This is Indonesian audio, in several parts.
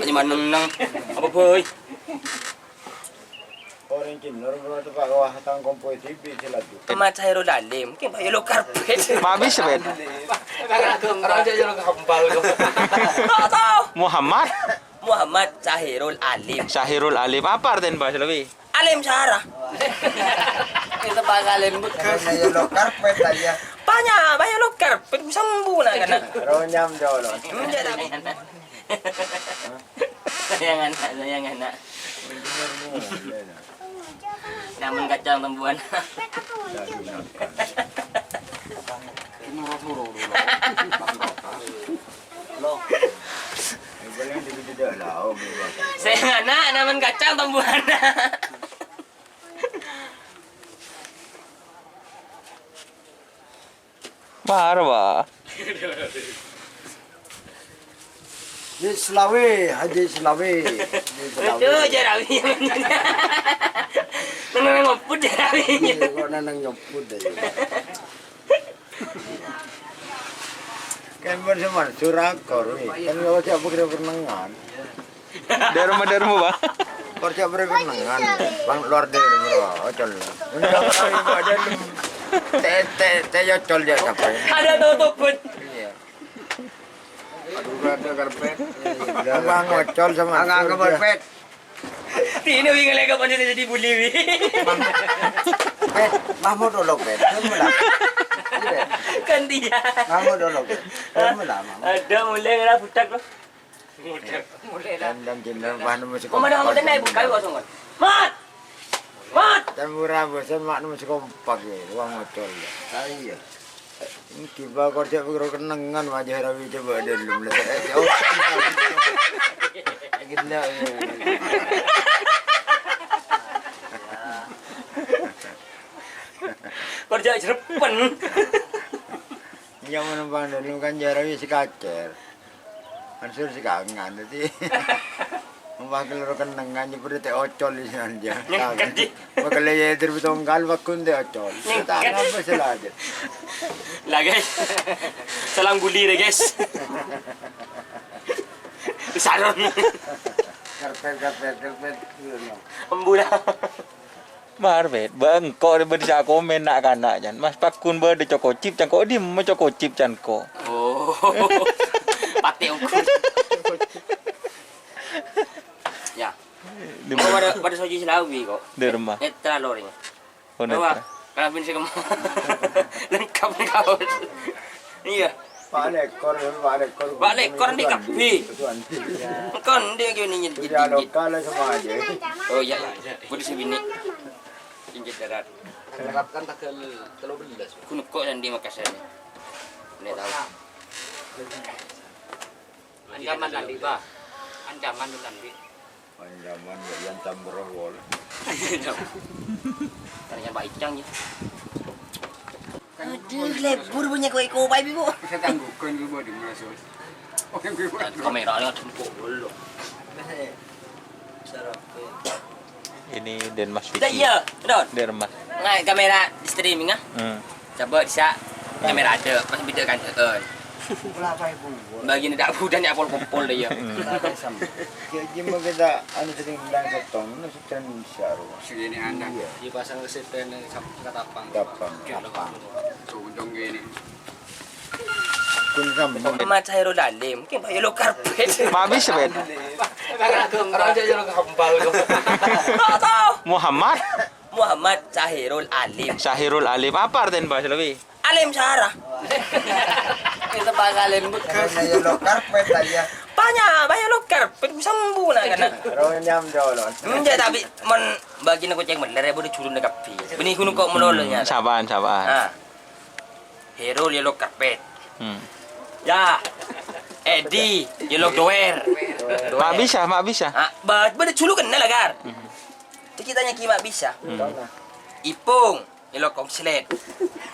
Nhưng mà nâng apa boy. Orang kinor berarti pak kawah tang kompetisi selatu. Sama Cairo Dalim, mungkin pakai lo karpet. Mabis Ben. Raja jalan kembal. Tahu. Muhammad Syahirul Alim. Syahirul Alim. Apa artinya bahasa lebih? Alim Syara. Kita pakai alim bekas. Karena lo karpet aja. Banyak lo karpet sembuh nak kan. Ronyam dulu. Sayang anak. Namun kacang tembuan. Sayang anak, namun kacang tembuan. Marwah. Di Selawi, Haji Selawi. Betul je rawi. Nang ngoput je rawi. Kok nanang nyoput aja. Kan bersama surakor nih. Kan kalau siapa kira penengan. Dari rumah Bang. Kalau siapa kira penengan. Bang luar dari rumah. Ocol. Undang ada teh ocol dia sampai. Ada tutuput. Aduh ada karpet. Bang ocol sama angga karpet. Tino wingan lega panjang jadi bully wi. Pet, Mahmud dulu pet. Kan dia. Mahmud dulu pet. Ada mulai ngara budak lo. Mulai dah. Dan jenderal Mahmud masih Kau mana kamu naik bukai kosong kan? Mat. Dan murah bosan Mahmud masih kompak ya. Uang ocol ya. Saya. Ini tiba kerja bergerak kenangan wajah Rawi coba ada belum selesai. Gila. Kerja cerepen. Yang menumpang dulu kan Rawi si kacer. Ansur si kangen tadi. Memanggil orang kenangan seperti teh ocol di sana dia. Makanya ya terbitonggal wakun teh ocol. Tak apa selagi. Lah guys. Salam guli deh guys. Saron. Karpet. Embula. Marbet, bang kau di berja komen nak kana jan. Mas pakun ber di coko chip cang ko di mo coko chip cang ko. Oh. Pati ukur. Ya. Pada soji Selawi kok. Di rumah. Netra loring. Oh, Wah, kalau bin sih kamu lengkap nih kau. Iya. Pak lekor di kafe. Kan dia gini Sudah jinjit. lokal semua aja. Oh iya, boleh sih bini. Jinjit darat. Menerapkan tanggal 13. Kunuk kok dan di Makassar. Ini tahu. Ancaman nanti, Pak. Ancaman nanti. Ancaman yang tambah wol. Ternyata baik cang ya. Aduh, lebur punya kau bayi bu. Saya tangguhkan juga di masuk. Kamera lihat tempuk dulu. Ini Denmas Dah Vicky. iya, Don. Denmas. Ngai kamera di streaming ah. Coba bisa kamera ada, pas video kan Berapa ibu? Bagi ni tak budan ni apol kopol dia. Jadi mau kita anu sering bilang setong, nu setong syaru. Segini anak. Dipasang reseten katapang. Tapang. Ujung gini. Kun sama. Sama Cairo Dalim, mungkin pakai lo karpet. Mabis Ben. Raja jalan kembal. Tahu. Muhammad Syahirul Alim. Syahirul Alim. Apa artinya bahasa lebih? Alim Syara. Kita pakai alim bekas. Karena lo karpet aja. Banyak lo karpet sembuh nak kan. Ronyam dulu. Menjadi tapi bagi nak cek bener ya boleh curun dekat pi. Benih kuno kok melolonya. Sabaan. Ah. Hero yellow karpet. Ya. Eddie yellow doer. Mak bisa. Ah, bade culu kenal agar. Kita tanya kimak bisa. Ipung yellow komslet.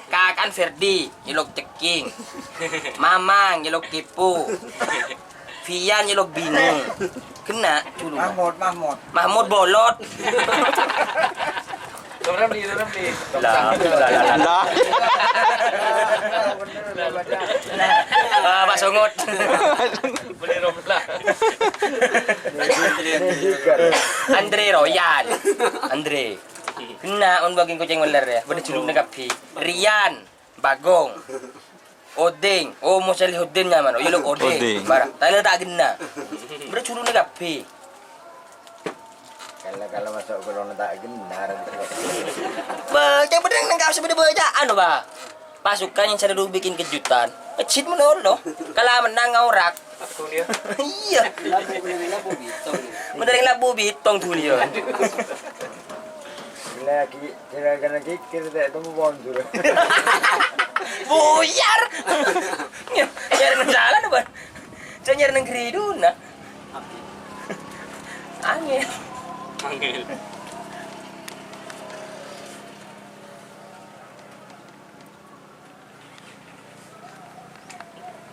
Kakan Ferdi yellow ceking. Mamang yellow kipu. Fian yellow bingung. Kena culu. Mahmud bolot. Dalam di. Lah. Pak Songot. Boleh rombla. Andre Royan. Andre. Kena on baging kucing meler ya. Bade culuk na kapi. Rian, Bagong. Oding. Oh mo sali Oding nyaman. Oh yelok Oding. Oding. Bara. Tala tak gena. Bade culuk na kapi. Kalau masuk corona tak genar. Baca bedeng nangkap sebeda bacaan loh, Bah. Pasukan yang selalu bikin kejutan. Kecil menolong. Kalau menang ngaurak. Aku dia. Iya. Labu bitong. Mendaring labu bitong tuh dia. Kira-kira kikir tak temu bondur. Buyar. Nyari menjalan apa? Saya nyari negeri dulu nah. Angin. Angin.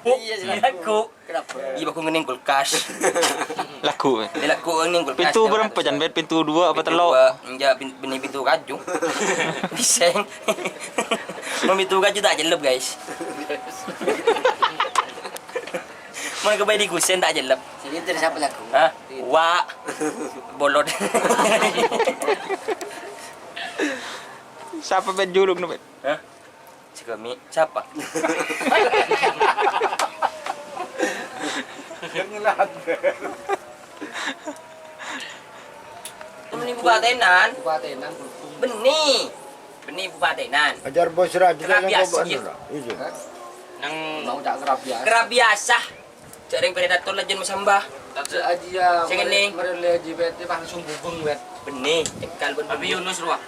Iya sih laku. Kenapa? Iya aku ngening kulkas. Laku. Dia laku ngening kulkas. Pintu berapa Jan? Pintu 2 apa telok? Ya benih pintu kaju. Biseng. Pintu kaju tak jelep guys. Mau kebaik di kusen tak jelep. Sini dari siapa laku? Hah? Wa bolot. Siapa bet juluk nu bet? Hah? Cikami siapa? Benih bupatenan. Bupatenan. Benih bupatenan. Ajar bos raja Kerap yang biasa, kau iya. Iya. Nang Mau tak kerap ya. kerap biasa. Cering predator lajen masambah. Tapi aja ya. Sing ini. Merele JBT langsung bubung bet. Benih, cekal ben. Abi Yunus ruah.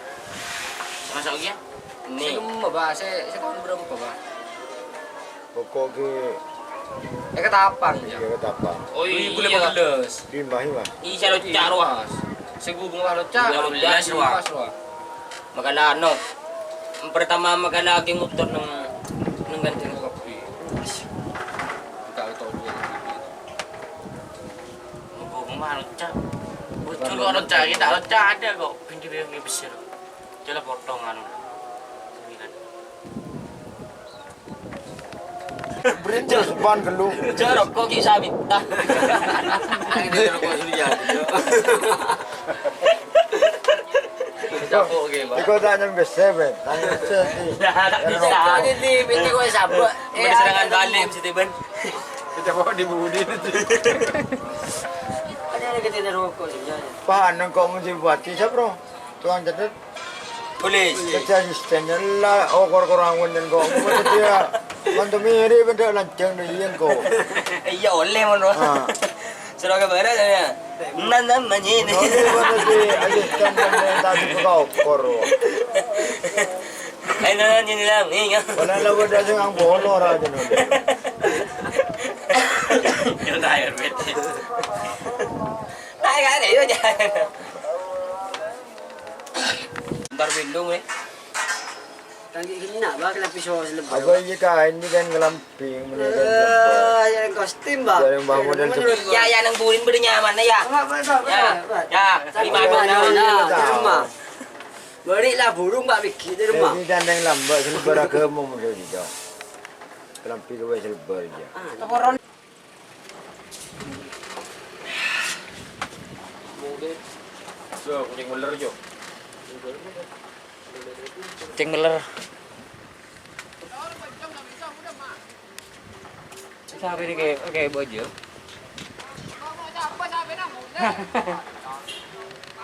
Masuk ya? Benih. Saya bah, saya tahun berapa bah? Pokok ke Ketapang ya. dia kata apa? Oh Iya. iya. Belas. Rimah ini mah. Iya lo caruah. Segubung lah cak. 15 ruah. Magala ano. Ang pertama magala lagi motor ng ganti. Kopi. Kita tahu dia. Mau mana cak? Bocor kok ada cak, tak ada cak ada kok. Pintu yang besar. Coba potongan. Berinjal sepan gelu. Jorok kok ki sabit. Tah. Ini rokok ini ya. Capok ge, Pak. Iko tanya besar bet. Tanya besar sih. Tak bisa. Ini pintu kok sabuk. Ada serangan balik si Tiben. Kita bawa di budi nanti. Ada yang kita rokok sebenarnya. Pahan kau mesti buat siapa bro? Tuan catat. Polis. Kerja asistennya lah. Oh korang dan kau. Mesti dia. Mantu mirip benda lancang dia kau. Iya oleh mono. Sudah kabar ya. Nanam manyin. Ini mesti asisten dan tadi kau koro. Ay nanan yun lang. Inga. Wala na ba dahil ang bono ra dyan ulit. Yun tayo, bet. Ay ka na yun dyan. Bentar bindung eh. Lagi gini nak bah kena pisau selepas. Abay ka, hindi kan ngalamping. Yang kostum bah. Yang bangun dan Ya ya nang burin beri nyaman na ya. Ya. Lima Rumah na. di rumah. Berilah burung mbak bikin di rumah. Hindi kan yang lambat, selebara kamu mesti dia. Ngalamping kau selebar dia. So, kucing ular jo. Kucing ular. Sabi ni kay Bojo.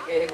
Kay